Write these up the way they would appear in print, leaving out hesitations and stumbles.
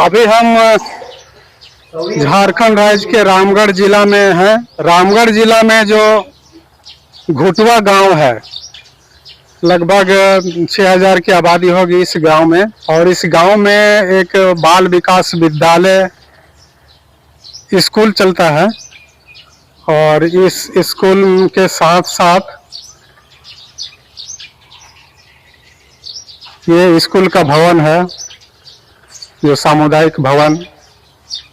अभी हम झारखंड राज्य के रामगढ़ जिला में हैं। रामगढ़ जिला में जो घुटवा गांव है, लगभग 6000 की आबादी होगी इस गांव में। और इस गांव में एक बाल विकास विद्यालय स्कूल चलता है। और इस स्कूल के साथ साथ ये स्कूल का भवन है, जो सामुदायिक भवन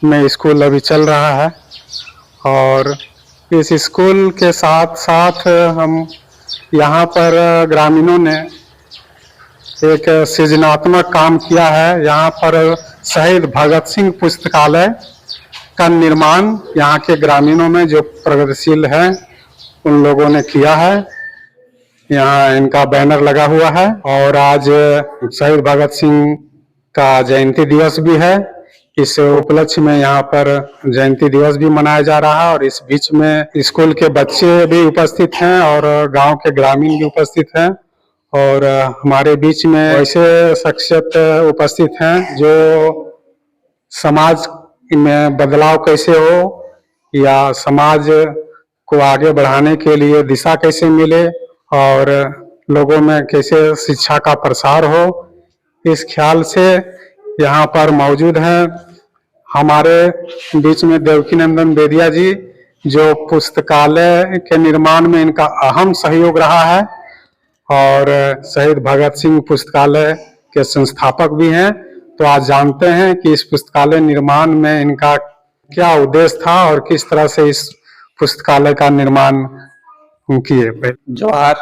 में स्कूल अभी चल रहा है। और इस स्कूल के साथ साथ हम यहाँ पर ग्रामीणों ने एक सृजनात्मक काम किया है। यहाँ पर शहीद भगत सिंह पुस्तकालय का निर्माण यहाँ के ग्रामीणों में जो प्रगतिशील हैं उन लोगों ने किया है। यहाँ इनका बैनर लगा हुआ है। और आज शहीद भगत सिंह का जयंती दिवस भी है। इस उपलक्ष्य में यहाँ पर जयंती दिवस भी मनाया जा रहा है। और इस बीच में स्कूल के बच्चे भी उपस्थित हैं और गांव के ग्रामीण भी उपस्थित हैं। और हमारे बीच में ऐसे शख्सियत उपस्थित हैं जो समाज में बदलाव कैसे हो या समाज को आगे बढ़ाने के लिए दिशा कैसे मिले और लोगों में कैसे शिक्षा का प्रसार हो, इस ख्याल से यहाँ पर मौजूद हैं। हमारे बीच में देवकी नंदन बेदिया जी, जो पुस्तकालय के निर्माण में इनका अहम सहयोग रहा है और शहीद भगत सिंह पुस्तकालय के संस्थापक भी हैं। तो आज जानते हैं कि इस पुस्तकालय निर्माण में इनका क्या उद्देश्य था और किस तरह से इस पुस्तकालय का निर्माण किए। जोहार,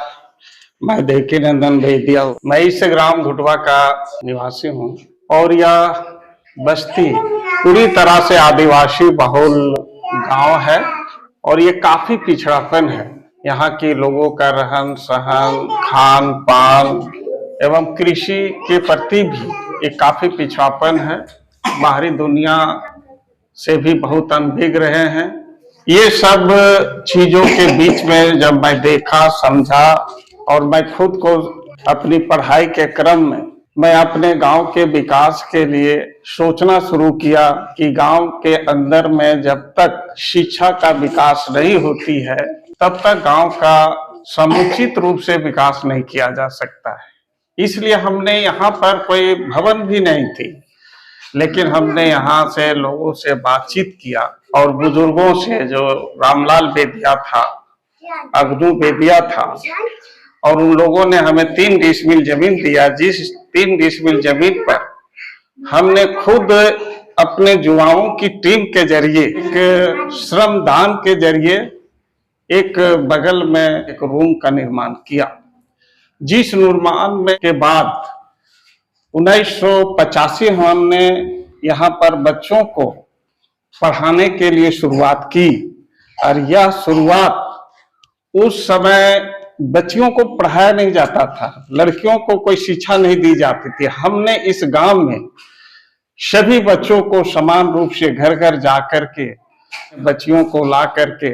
मैं देवकी नंदन बेदिया हूँ। मैं इस ग्राम घुटवा का निवासी हूँ और यह बस्ती पूरी तरह से आदिवासी बहुल गांव है और ये काफी पिछड़ापन है। यहाँ के लोगों का रहन सहन, खान पान एवं कृषि के प्रति भी एक काफी पिछड़ापन है। बाहरी दुनिया से भी बहुत अनभिज्ञ रहे हैं। ये सब चीजों के बीच में जब मैं देखा, समझा और मैं खुद को अपनी पढ़ाई के क्रम में मैं अपने गांव के विकास के लिए सोचना शुरू किया कि गांव के अंदर में जब तक शिक्षा का विकास नहीं होती है तब तक गांव का समुचित रूप से विकास नहीं किया जा सकता है। इसलिए हमने यहाँ पर कोई भवन भी नहीं थी, लेकिन हमने यहाँ से लोगों से बातचीत किया और बुजुर्गों से, जो रामलाल बेदिया था, अगनू बेदिया था, और उन लोगों ने हमें 3 डिसमिल जमीन दिया। जिस 3 डिसमिल जमीन पर हमने खुद अपने युवाओं की टीम के जरिए, एक श्रमदान के जरिए एक बगल में एक रूम का निर्माण किया। जिस निर्माण में के बाद 1985 हमने यहाँ पर बच्चों को पढ़ाने के लिए शुरुआत की। और यह शुरुआत, उस समय बच्चियों को पढ़ाया नहीं जाता था, लड़कियों को कोई शिक्षा नहीं दी जाती थी। हमने इस गांव में सभी बच्चों को समान रूप से घर घर जा करके बच्चियों को ला करके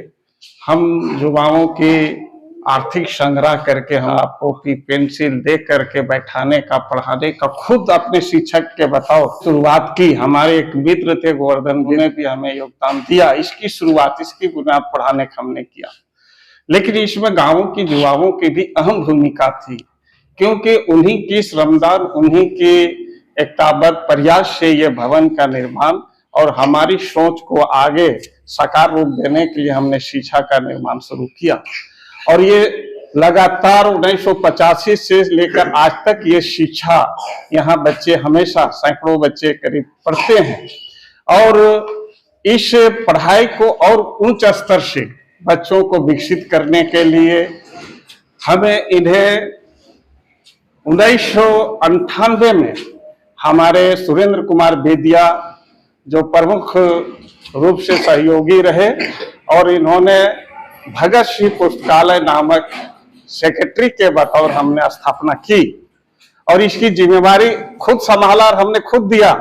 हम युवाओं की आर्थिक संग्रह करके हम कॉपी पेंसिल दे करके बैठाने का, पढ़ाने का खुद अपने शिक्षक के बताओ शुरुआत की। हमारे एक मित्र थे गोवर्धन जी ने भी हमें योगदान दिया। इसकी शुरुआत, इसकी बुनियाद पढ़ाने का हमने किया। लेकिन इसमें गांवों की युवाओं की भी अहम भूमिका थी, क्योंकि उन्हीं की श्रमदान, उन्हीं के एकताबद्ध प्रयास से ये भवन का निर्माण और हमारी सोच को आगे साकार रूप देने के लिए हमने शिक्षा का निर्माण शुरू किया। और ये लगातार 1985 से लेकर आज तक ये शिक्षा, यहाँ बच्चे हमेशा सैकड़ों बच्चे करीब पढ़ते हैं। और इस पढ़ाई को और उच्च स्तर से बच्चों को विकसित करने के लिए हमें इन्हें 1998 में हमारे सुरेंद्र कुमार बेदिया, जो प्रमुख रूप से सहयोगी रहे, और इन्होंने भगत सिंह पुस्तकालय नामक सेक्रेटरी के बतौर हमने स्थापना की। और इसकी जिम्मेवारी खुद संभाला और हमने खुद दिया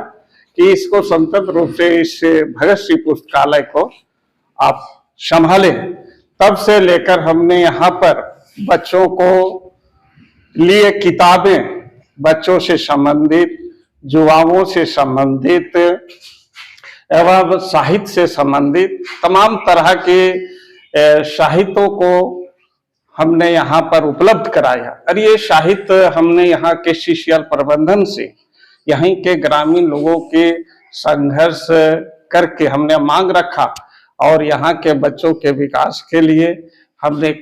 कि इसको स्वतंत्र रूप से इस भगत सिंह पुस्तकालय को आप संभालें। तब से लेकर हमने यहाँ पर बच्चों को लिए किताबें, बच्चों से संबंधित, युवाओं से संबंधित एवं साहित्य से संबंधित तमाम तरह के साहित्यों को हमने यहाँ पर उपलब्ध कराया। और ये साहित्य हमने यहाँ के सीसीएल प्रबंधन से, यहीं के ग्रामीण लोगों के संघर्ष करके हमने मांग रखा और यहाँ के बच्चों के विकास के लिए हमने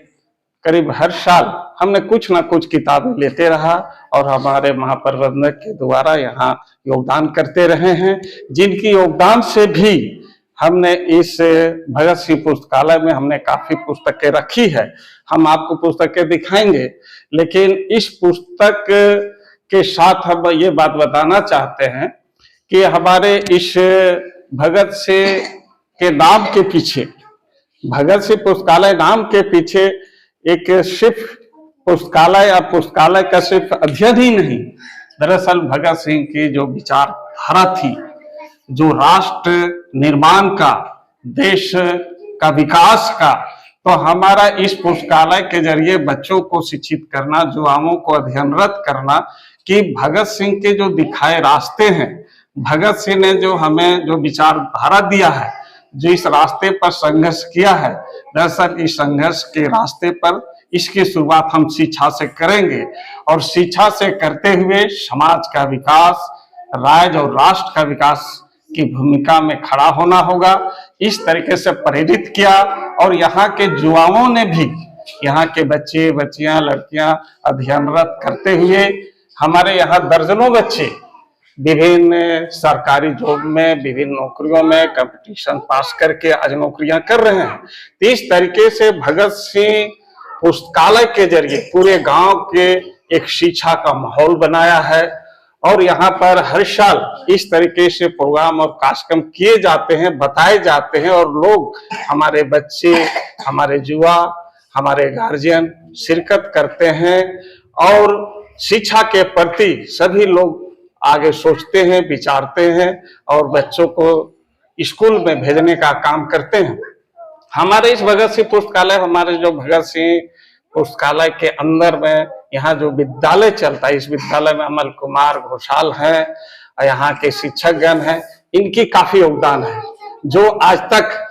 करीब हर साल हमने कुछ ना कुछ किताबें लेते रहा और हमारे महाप्रबंधक के द्वारा यहाँ योगदान करते रहे हैं, जिनकी योगदान से भी हमने इस भगत सिंह पुस्तकालय में हमने काफी पुस्तकें रखी है। हम आपको पुस्तकें दिखाएंगे, लेकिन इस पुस्तक के साथ हम ये बात बताना चाहते हैं कि हमारे इस भगत सिंह के नाम के पीछे, भगत सिंह पुस्तकालय नाम के पीछे एक सिर्फ पुस्तकालय या पुस्तकालय का सिर्फ अध्ययन ही नहीं, दरअसल भगत सिंह की जो विचारधारा थी, जो राष्ट्र निर्माण का, देश का विकास का, तो हमारा इस पुस्तकालय के जरिए बच्चों को शिक्षित करना, युवाओं को अध्ययनरत करना कि भगत सिंह के जो दिखाए रास्ते हैं, भगत सिंह ने जो हमें जो विचारधारा दिया है, जो इस रास्ते पर संघर्ष किया है, दरअसल इस संघर्ष के रास्ते पर इसकी शुरुआत हम शिक्षा से करेंगे और शिक्षा से करते हुए समाज का विकास, राज्य और राष्ट्र का विकास की भूमिका में खड़ा होना होगा। इस तरीके से प्रेरित किया और यहाँ के युवाओं ने भी, यहाँ के बच्चे बच्चियां लड़कियां अध्ययनरत करते हुए, हमारे यहाँ दर्जनों बच्चे विभिन्न सरकारी जॉब में, विभिन्न नौकरियों में कंपटीशन पास करके आज नौकरियां कर रहे हैं। तो इस तरीके से भगत सिंह पुस्तकालय के जरिए पूरे गांव के एक शिक्षा का माहौल बनाया है और यहाँ पर हर साल इस तरीके से प्रोग्राम और कार्यक्रम किए जाते हैं, बताए जाते हैं और लोग, हमारे बच्चे, हमारे युवा, हमारे गार्जियन शिरकत करते हैं और शिक्षा के प्रति सभी लोग आगे सोचते हैं, विचारते हैं और बच्चों को स्कूल में भेजने का काम करते हैं। हमारे इस भगत सिंह पुस्तकालय, हमारे जो भगत सिंह पुस्तकालय के अंदर में यहाँ जो विद्यालय चलता है, इस विद्यालय में अमल कुमार घोषाल हैं, यहाँ के शिक्षकगण हैं, इनकी काफी योगदान है, जो आज तक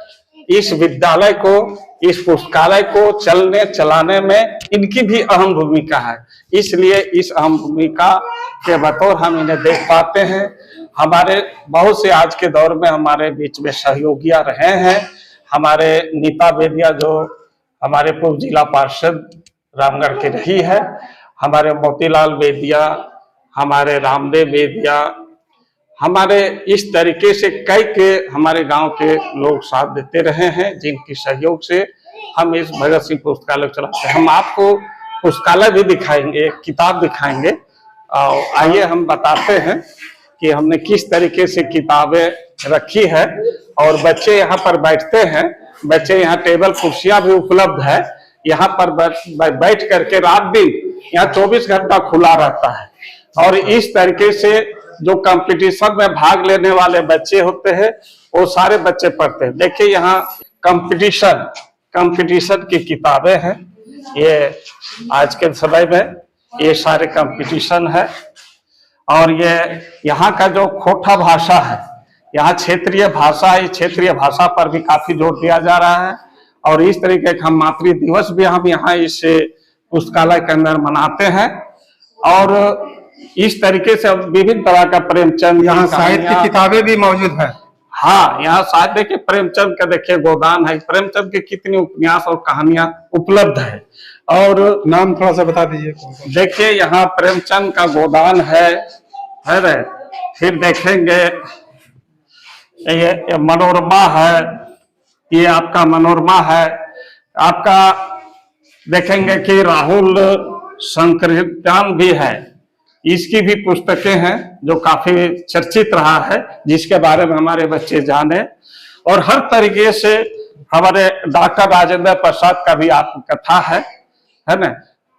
इस विद्यालय को, इस पुस्तकालय को चलने चलाने में इनकी भी अहम भूमिका है। इसलिए इस अहम भूमिका के बतौर हम इन्हें देख पाते हैं। हमारे बहुत से आज के दौर में हमारे बीच में सहयोगियां रहे हैं। हमारे नीता बेदिया जो हमारे पूर्व जिला पार्षद रामगढ़ की रही है, हमारे मोतीलाल बेदिया, हमारे रामदेव बेदिया, हमारे इस तरीके से कई के हमारे गांव के लोग साथ देते रहे हैं, जिनकी सहयोग से हम इस भगत सिंह पुस्तकालय चलाते हैं। हम आपको पुस्तकालय भी दिखाएंगे, किताब दिखाएंगे। आइए हम बताते हैं कि हमने किस तरीके से किताबें रखी है और बच्चे यहाँ पर बैठते हैं। बच्चे यहाँ टेबल कुर्सियां भी उपलब्ध है, यहाँ पर बैठ करके रात दिन यहाँ 24 घंटा खुला रहता है और इस तरीके से जो कंपटीशन में भाग लेने वाले बच्चे होते हैं वो सारे बच्चे पढ़ते हैं। देखिए यहाँ कंपटीशन की किताबें हैं, ये आज के समय में ये सारे कंपटीशन है और ये यहाँ का जो खोटा भाषा है, यहाँ क्षेत्रीय भाषा है, क्षेत्रीय भाषा पर भी काफी जोर दिया जा रहा है और इस तरीके का हम मातृ दिवस भी हम यहाँ इस पुस्तकालय के अंदर मनाते हैं और इस तरीके से विभिन्न तरह का प्रेमचंद, यहाँ साहित्य की किताबें भी मौजूद है। हाँ, यहाँ साहित्य के प्रेमचंद का देखिए गोदान है, प्रेमचंद की कितनी उपन्यास और कहानियां उपलब्ध है और नाम थोड़ा सा बता दीजिए। देखिए यहाँ प्रेमचंद का गोदान है ना, फिर देखेंगे ये मनोरमा है, ये आपका मनोरमा है, आपका देखेंगे कि राहुल संकीर्तन भी है, इसकी भी पुस्तकें हैं जो काफी चर्चित रहा है, जिसके बारे में हमारे बच्चे जाने। और हर तरीके से हमारे डॉक्टर राजेंद्र प्रसाद का भी आत्मकथा है ना,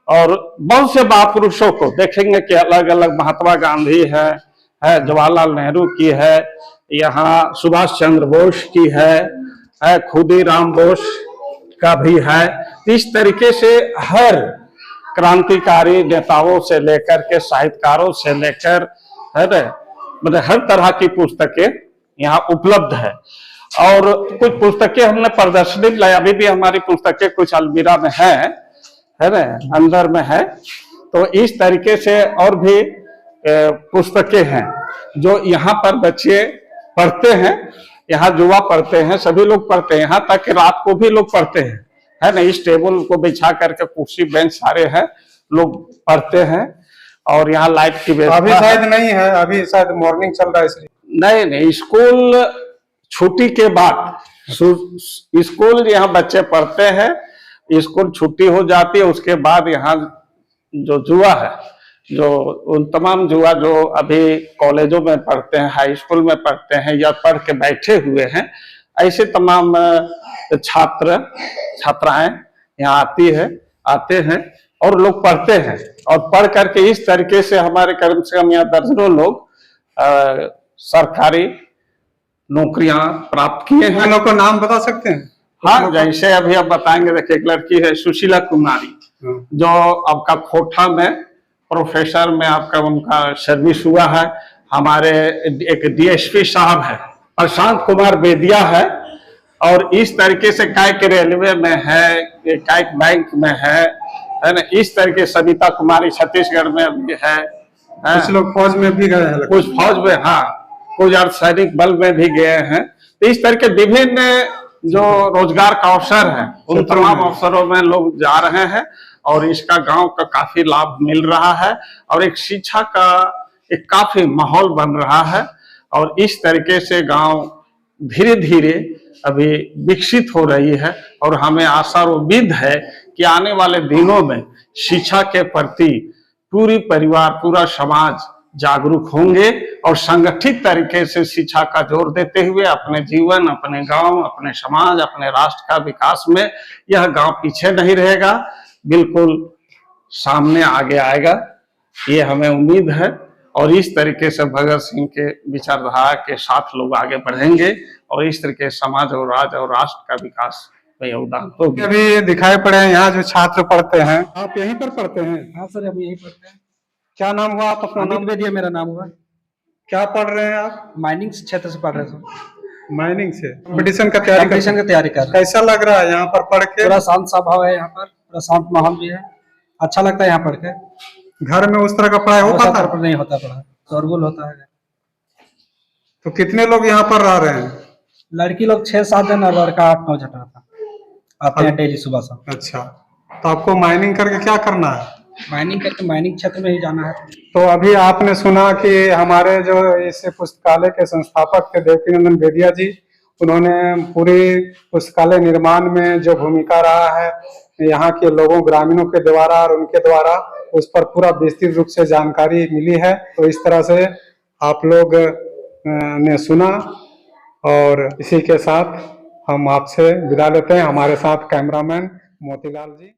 और बहुत से महापुरुषों को देखेंगे कि अलग अलग, महात्मा गांधी है जवाहरलाल नेहरू की है, यहाँ सुभाष चंद्र बोस की है खुदीराम बोस का भी है। इस तरीके से हर क्रांतिकारी नेताओं से लेकर के साहित्यकारों से लेकर है ना, मतलब हर तरह की पुस्तकें यहाँ उपलब्ध है। और कुछ पुस्तकें हमने प्रदर्शनी में लाई, अभी भी हमारी पुस्तकें कुछ अलमीरा में है ना, अंदर में है। तो इस तरीके से और भी पुस्तकें हैं जो यहाँ पर बच्चे पढ़ते हैं, यहाँ युवा पढ़ते हैं, सभी लोग पढ़ते हैं, यहाँ तक कि रात को भी लोग पढ़ते हैं, है ना। इस टेबल को बिछा करके कुर्सी बेंच सारे हैं, लोग पढ़ते हैं। और यहाँ लाइट की व्यवस्था अभी शायद नहीं है, अभी शायद मॉर्निंग चल रहा है इसलिए। नहीं, स्कूल छुट्टी के बाद स्कूल यहाँ बच्चे पढ़ते हैं, स्कूल छुट्टी हो जाती है, उसके बाद यहाँ जो जुआ है, जो उन तमाम जुआ जो अभी कॉलेजों में पढ़ते हैं, हाई स्कूल में पढ़ते हैं या पढ़ के बैठे हुए हैं, ऐसे तमाम छात्र छात्राएं यहाँ आते हैं और लोग पढ़ते हैं। और पढ़ करके इस तरीके से हमारे कम से कम यहाँ दर्जनों लोग सरकारी नौकरियां प्राप्त किए हैं। लोगों को नाम बता सकते हैं? हाँ, जैसे अभी आप बताएंगे, देखिए एक लड़की है सुशीला कुमारी, जो आपका खोटा में प्रोफेसर में आपका उनका सर्विस हुआ है। हमारे एक डीएसपी साहब है प्रशांत कुमार बेदिया है, और इस तरीके से कायक रेलवे में है, कायक बैंक में है ना। इस तरीके सविता कुमारी छत्तीसगढ़ में भी है। कुछ लोग फौज में भी गए हैं, कुछ फौज में, हाँ, कुछ अर्धसैनिक बल में भी गए हैं। तो इस तरीके विभिन्न जो रोजगार का अवसर है, उन तमाम अवसरों में लोग जा रहे हैं और इसका गांव का काफी लाभ मिल रहा है और एक शिक्षा का एक काफी माहौल बन रहा है। और इस तरीके से गांव धीरे धीरे अभी विकसित हो रही है और हमें आशा और उम्मीद है कि आने वाले दिनों में शिक्षा के प्रति पूरी परिवार, पूरा समाज जागरूक होंगे और संगठित तरीके से शिक्षा का जोर देते हुए अपने जीवन, अपने गांव, अपने समाज, अपने राष्ट्र का विकास में यह गांव पीछे नहीं रहेगा, बिल्कुल सामने आगे आएगा, ये हमें उम्मीद है। और इस तरीके से भगत सिंह के विचारधारा के साथ लोग आगे बढ़ेंगे और इस तरीके समाज और राज्य और राष्ट्र का विकास में योगदान होगा। अभी दिखाई पड़े हैं यहाँ जो छात्र पढ़ते हैं, आप यहीं पर पढ़ते हैं? हाँ सर, हम यहीं पढ़ते हैं। क्या नाम हुआ आप? अपना नाम? बेदिया मेरा नाम हुआ। क्या पढ़ रहे हैं आप? माइनिंग क्षेत्र से पढ़ रहे हैं। माइनिंग से कंपटीशन का तैयारी कर रहे हैं। कैसा लग रहा है यहाँ पर पढ़ के? पूरा शांत स्वभाव है यहाँ पर, पूरा शांत माहौल भी है, अच्छा लगता है यहाँ पढ़ के। घर में उस तरह का पढ़ाई हो पाता है? नहीं होता, पढ़ाई शोरगुल होता है। तो कितने लोग यहाँ पर रह रहे हैं? लड़की लोग 6-7 जन और लड़का 8-9 जन रहता आते हैं डेली सुबह शाम। अच्छा, तो आपको माइनिंग करके क्या करना है? माइनिंग करके माइनिंग क्षेत्र में ही जाना है। तो अभी आपने सुना कि हमारे जो इस पुस्तकालय के संस्थापक थे देवकीनंदन बेदिया जी, उन्होंने पूरी पुस्तकालय निर्माण में जो भूमिका रहा है यहाँ के लोगों, ग्रामीणों के द्वारा और उनके द्वारा, उस पर पूरा विस्तृत रूप से जानकारी मिली है। तो इस तरह से आप लोग ने सुना और इसी के साथ हम आपसे विदा लेते हैं। हमारे साथ कैमरामैन मोतीलाल जी।